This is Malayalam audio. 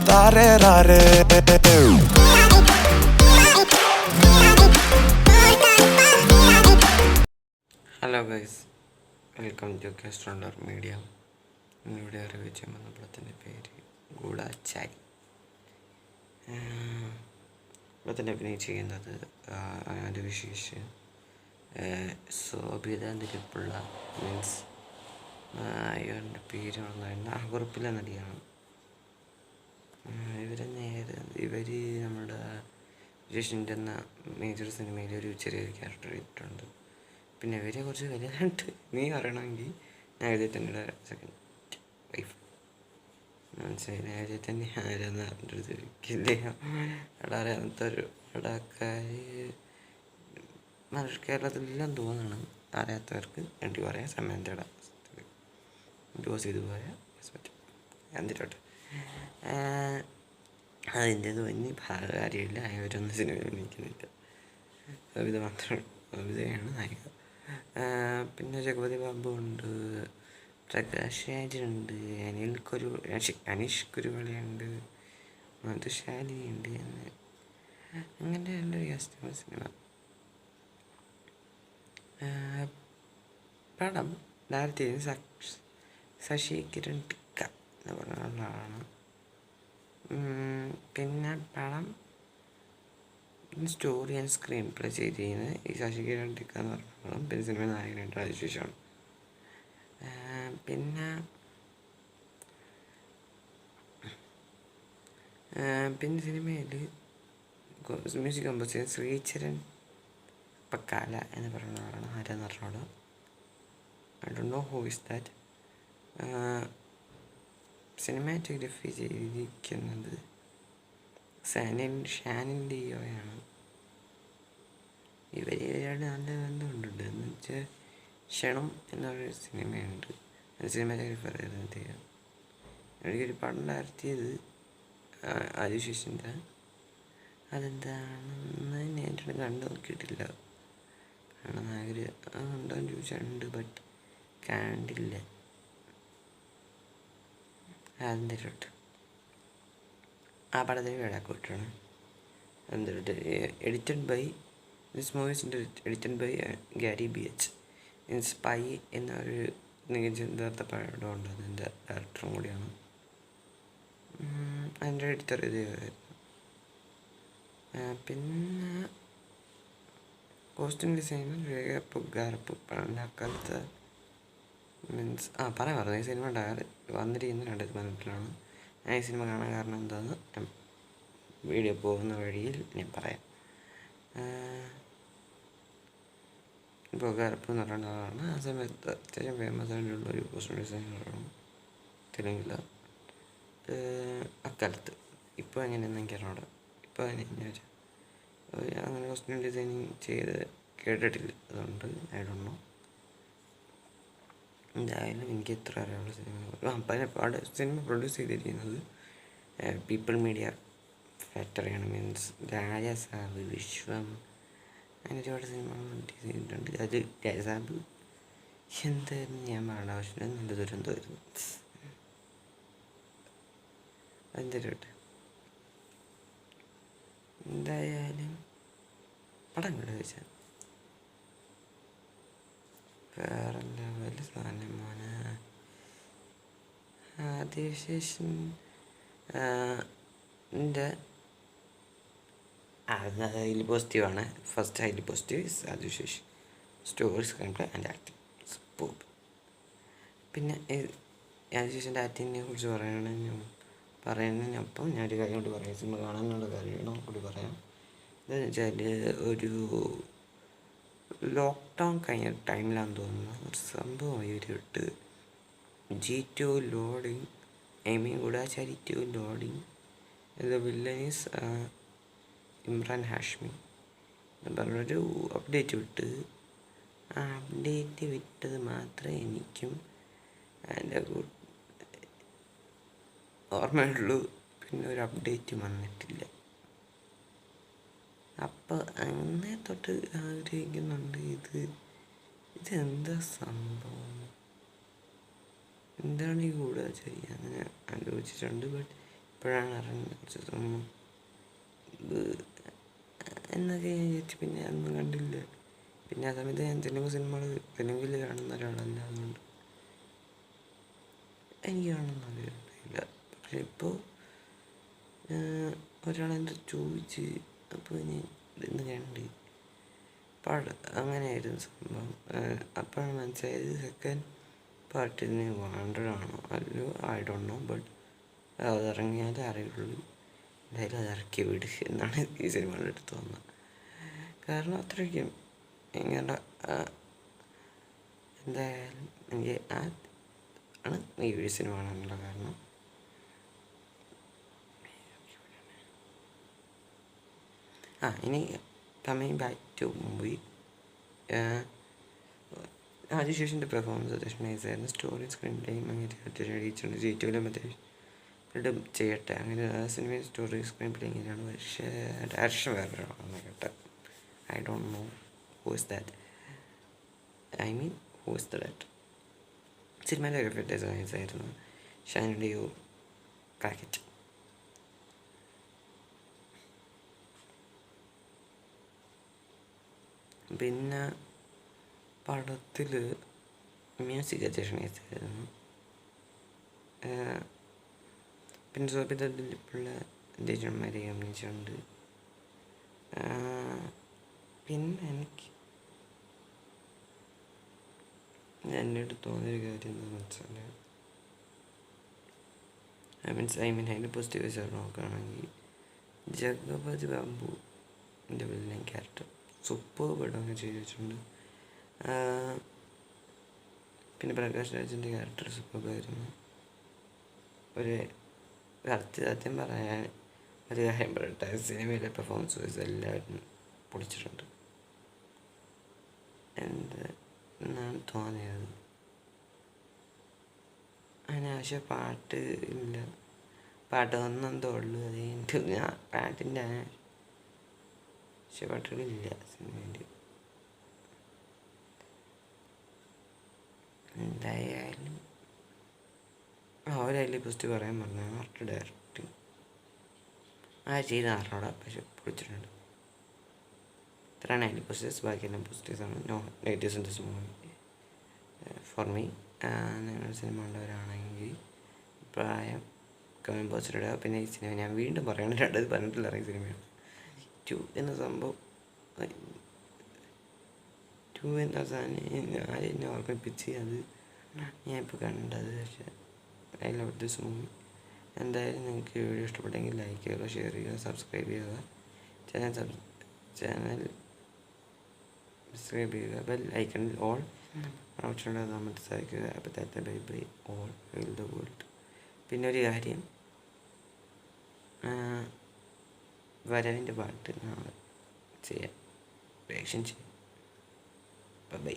താരേ റാരേ. ഹലോ ഗൈസ്, വെൽക്കം ടു കാസ്ട്രോണ്ടർ മീഡിയ. ഇവിടെ അറിവ് ചെയ്യുന്ന പടത്തിൻ്റെ പേര് ഗൂഢാച്ചാരി. പടത്തിൻ്റെ അഭിനയിച്ചിരിക്കുന്നത് അതിവിശേഷ്, ശോഭിത നിരപ്പുള്ള, മീൻസ് ഇവരുടെ പേര് കുറിപ്പിലെ നടിയാണ്. ഇവർ നമ്മുടെ വിശേഷിൻ്റെ എന്ന മേജർ സിനിമയിൽ ഒരു ചെറിയൊരു ക്യാരക്ടർ ഇട്ടിട്ടുണ്ട്. പിന്നെ ഇവരെ കുറിച്ച് വലുതായിട്ട് നീ അറിയണമെങ്കിൽ ഞാൻ എഴുതി തന്നെ സെക്കൻഡ് വൈഫ് മനസ്സിലായി. നേരെ തന്നെ ആരെന്ന് അറിഞ്ഞിട്ടില്ല. അവിടെ അറിയാത്ത ഒരു കേരളത്തിലെല്ലാം തോന്നണം. അറിയാത്തവർക്ക് വേണ്ടി പറയാം. സമയത്തയുടെ ഡോസ് ചെയ്ത് പോയാൽ എന്തിട്ടോട്ട് അതിൻ്റേത് വലിയ കാര്യമില്ല. അവരൊന്നും സിനിമ അഭിനയിക്കുന്നില്ല. കവിത മാത്രമേ കവിതയാണ് നായിക. പിന്നെ ജഗപതി ബാബു ഉണ്ട്, പ്രകാശ് രാജുണ്ട്, അനീഷ് കുരുവളിയുണ്ട്, മധുശാലിയുണ്ട്. അങ്ങനെ നല്ലൊരു കസ്റ്റമർ സിനിമ. പടം ഡയറക്റ്റ് ചെയ്ത് ശശി കിരൺ ടിക്ക എന്ന് പറഞ്ഞ ആളാണ്. പിന്നെ പടം സ്റ്റോറി ആൻഡ് സ്ക്രീൻ പ്ലേ ചെയ്തിരിക്കുന്നത് ഈ ശശി കിരൺ ടിക്ക എന്ന് പറഞ്ഞ പിന്നെ സിനിമ നായകനായിട്ട് അതിശേഷമാണ്. പിന്നെ സിനിമയിൽ മ്യൂസിക് കമ്പോസ് ചെയ്ത ശ്രീചരൺ പക്കാല എന്ന് പറയുന്ന ആളാണ്. ആരാന്ന് പറഞ്ഞോളൂ, I don't know who is that. Cinematography ചെയ്തിരിക്കുന്നത് ഷാനിൻ ഡിയോയാണ്. ഇവരുടെ നല്ല ബന്ധമുണ്ട്. എന്ന് വെച്ചാൽ ക്ഷണം എന്നൊരു സിനിമയുണ്ട്, അത് സിനിമാറ്റോഗ്രഫർ അദ്ദേഹം. എനിക്കൊരു പടം ഡയറക്റ്റ് അതിശേഷിൻ്റെ അതെന്താണെന്ന് ഞാൻ കണ്ടു നോക്കിയിട്ടില്ല. കാരണം ഉണ്ടോയെന്ന് ചോദിച്ചിട്ടുണ്ട്, ബട്ട് കണ്ടില്ല. എന്തിട്ട് ആ പടത്തിന് വേടാക്കോട്ടാണ്. എന്തിട്ട് edited by this movies edited by Gary BH. Spy എന്നൊരു യഥാർത്ഥ പടമുണ്ട്, അതിൻ്റെ ഡയറക്ടറും കൂടിയാണ്. അതിൻ്റെ എഡിറ്റർ ഇതായിരുന്നു. പിന്നെ കോസ്റ്റ്യൂം ഡിസൈനർ രേഖ പുഗാരപ്പ്. പണ്ടക്കാലത്ത് മീൻസ് പറഞ്ഞു ഈ സിനിമ വന്നിരിക്കുന്ന 2018 ഞാൻ ഈ സിനിമ കാണാൻ കാരണം എന്താണെന്ന് ഞാൻ വീഡിയോ പോകുന്ന വഴിയിൽ ഞാൻ പറയാം. പുഗാരപ്പ് എന്ന് പറയുന്ന ആളാണ്. ആ സമയത്ത് അത്യാവശ്യം ഫേമസ് ആയിട്ടുള്ളൊരു കോസ്റ്റ്യൂം ഡിസൈനറാണ് തെലുങ്കിൽ അക്കാലത്ത്. ഇപ്പോൾ എങ്ങനെയാണെന്ന് എനിക്കറിഞ്ഞൂടാ. ഇപ്പോൾ അങ്ങനെ കോസ്റ്റ്യൂം ഡിസൈനിങ് ചെയ്ത് കേട്ടിട്ടില്ല, അതുകൊണ്ട് ഐ ഡോണ്ട് നോ. എന്തായാലും എനിക്ക് ഇത്ര അറിയാനുള്ള സിനിമ പ്രൊഡ്യൂസ് ചെയ്തിരിക്കുന്നത് പീപ്പിൾ മീഡിയ ഫാക്ടറിയാണ്. മീൻസ് രാജസാബ്, വിശ്വം, അങ്ങനെ ഒരുപാട് സിനിമകൾ പ്രൊഡ്യൂസ് ചെയ്തിട്ടുണ്ട്. അത് രാജസാബ് എന്തായിരുന്നു ഞാൻ പറയേണ്ട ആവശ്യമില്ല, നല്ല ദുരന്തമായിരുന്നു. എന്തൊരു എന്തായാലും പടം കണ്ടു വെച്ചാൽ വേറെ ലെവൽ സാധനം മോനെ. അതിവിശേഷൻ എൻ്റെ ഹൈലി പോസിറ്റീവാണ്. ഫസ്റ്റ് ഹൈലി പോസിറ്റീവ് ഇസ് അതിവിശേഷൻ story, screenplay and acting super. പിന്നെ അതിവിശേഷൻ്റെ ആക്ടിങ്ങിനെ കുറിച്ച് പറയുന്നതിനൊപ്പം ഞാനൊരു കാര്യം കൊണ്ട് പറയാം. സിനിമ കാണാനുള്ള കാര്യം കൂടി പറയാം. എന്താണെന്ന് വെച്ചാൽ ഒരു ലോക്ക്ഡൗൺ കഴിഞ്ഞ ടൈമിലാണെന്ന് തോന്നുന്നു ഒരു സംഭവം ഇവരിട്ട് G2 loading, Goodachari 2 loading. The villain is Emraan Hashmi എന്ന് പറഞ്ഞൊരു അപ്ഡേറ്റ് വിട്ട്. ആ അപ്ഡേറ്റ് വിട്ടത് മാത്രമേ എനിക്കും എൻ്റെ ഓർമ്മയുള്ളൂ. പിന്നെ ഒരു അപ്ഡേറ്റ് വന്നിട്ടില്ല. അപ്പോൾ അങ്ങനെ തൊട്ട് ആഗ്രഹിക്കുന്നുണ്ട്. ഇതെന്താ സംഭവം, എന്താണ് ഈ ഗൂഢാച്ചാരി അങ്ങനെ ആലോചിച്ചിട്ടുണ്ട്. ബട്ട് അപ്പോഴാണ് അറിഞ്ഞത് ഇത് എന്നൊക്കെ വിചാരിച്ചു. പിന്നെ അതൊന്നും കണ്ടില്ല. പിന്നെ ആ സമയത്ത് ഞാൻ തെലുങ്കിൽ കാണുന്ന ഒരാളല്ല, അതുകൊണ്ട് എനിക്ക് കാണുന്ന അറിയില്ല. പക്ഷെ ഇപ്പോൾ ഒരാളെൻ്റെ ചോദിച്ച്, അപ്പോൾ ഇനി ഇന്ന് കണ്ട് അങ്ങനെയായിരുന്നു സംഭവം. അപ്പോഴാണ് മനസ്സിലായത് സെക്കൻഡ് പാർട്ടിന് വാണ്ടഡാണോ അല്ലയോ ഐ ഡോണ്ട് നോ, ബട്ട് അതിറങ്ങിയാലേ അറിയുള്ളൂ. എന്തായാലും അത് ഇറക്കി വിട് എന്നാണ് ഈ സിനിമയുടെ അടുത്ത് തോന്നുന്നത്. കാരണം അത്രയ്ക്കും ഇങ്ങനെ എന്തായാലും എനിക്ക് ആണ് ഈ സിനിമ കാണാനുള്ള കാരണം. ഇനി കമ്മിങ് ബാക്ക് ടു മൂവി, ആദിശേഷൻ്റെ പെർഫോമൻസ് അത്യാവശ്യം നൈസായിരുന്നു. സ്റ്റോറി സ്ക്രീൻ പ്ലേയും അങ്ങനെ അത്യാവശ്യം അടിയിട്ടുണ്ട്. ജയിറ്റിലും അത്യാവശ്യം ചെയ്യട്ടെ. അങ്ങനെ ആ സിനിമയിൽ സ്റ്റോറി സ്ക്രീൻ പ്ലേ ഇങ്ങനെയാണ്. പക്ഷേ ഡയറക്ഷൻ വേറൊരാളാണ് കേട്ടോ. I don't know who is that, who is the director. സിനിമയിലെ എഫക്റ്റേഴ്സ് നൈസായിരുന്നു. ഷൈനിൻ്റെയോ പാക്കറ്റ്. പിന്നെ പടത്തിൽ മ്യൂസിക് അത്യാവശ്യം നൈസായിരുന്നു. പിന്നെ സോപ്പിലുള്ള ഡിജന്മാരെ അഭിനയിച്ചിട്ടുണ്ട്. പിന്നെ എനിക്ക് എന്നോട് തോന്നിയൊരു കാര്യം എന്താണെന്ന് വെച്ചാൽ, അതിൻ്റെ പോസിറ്റീവ് വശം നോക്കുകയാണെങ്കിൽ ജഗപതി ബാബു എൻ്റെ വില്ലൻ ക്യാരക്ടർ സൂപ്പർ പടമൊക്കെ ചെയ്ത് വെച്ചിട്ടുണ്ട്. പിന്നെ പ്രകാശ് രാജിൻ്റെ ക്യാരക്ടർ സൂപ്പറായിരുന്നു. സത്യം പറയാൻ ഒരു കാര്യം പറയട്ടെ, സിനിമയിലെ പെർഫോമൻസ് വൈസ് എല്ലാവരും പൊളിച്ചിട്ടുണ്ട് എന്നാണ് തോന്നിയത്. പക്ഷെ പാട്ട് ഇല്ല, പാട്ട് ഒന്നെന്തോ ഉള്ളു. അത് കഴിഞ്ഞിട്ട് പാട്ടിൻ്റെ പക്ഷെ പാട്ടുകളില്ല സിനിമയിൽ. എന്തായാലും അവരതിൽ പോസിറ്റീവ് പറയാൻ പറഞ്ഞു. ആർട്ട് ഡയറക്റ്റിങ് ചെയ്ത ആറിനോടാ, പക്ഷെ പൊളിച്ചിട്ടുണ്ട്. ഇത്രയാണ് അതിൽ പോസിറ്റീവ്സ്. ബാക്കിയെല്ലാം പോസിറ്റീവ്സാണ്. No negatives in this movie for me. നിങ്ങളുടെ സിനിമ ഉള്ളവരാണെങ്കിൽ അഭിപ്രായം കമൻറ്റ് ബോക്സിൽ ഇടുക. പിന്നെ ഈ സിനിമ ഞാൻ വീണ്ടും പറയണം, രണ്ടത് പറഞ്ഞിട്ടില്ല ഇറങ്ങിയ സിനിമയാണ്. 2 എന്ന സംഭവം, 2 എന്ന സാധനം എന്നെ ഓർമ്മിപ്പിച്ച് അത് ഞാൻ ഇപ്പോൾ കണ്ടത്. പക്ഷേ ഐ ലവ് ദിസ് മൂവി. എന്തായാലും നിങ്ങൾക്ക് വീഡിയോ ഇഷ്ടപ്പെട്ടെങ്കിൽ ലൈക്ക് ചെയ്യുക, ഷെയർ ചെയ്യുക, സബ്സ്ക്രൈബ് ചെയ്യുക. ചാനൽ സബ്സ്ക്രൈബ് ചെയ്യുക. ബെൽ ഐക്കണിൽ ഓൾ ഓപ്ഷനുള്ളത് നമ്മൾ സാധിക്കുക. അപ്പോൾ bye bye all well the world. പിന്നെ ഒരു കാര്യം, വരവിൻ്റെ പാട്ട് നാളെ ചെയ്യാം, റിയാക്ഷൻ ചെയ്യാം. ബൈ.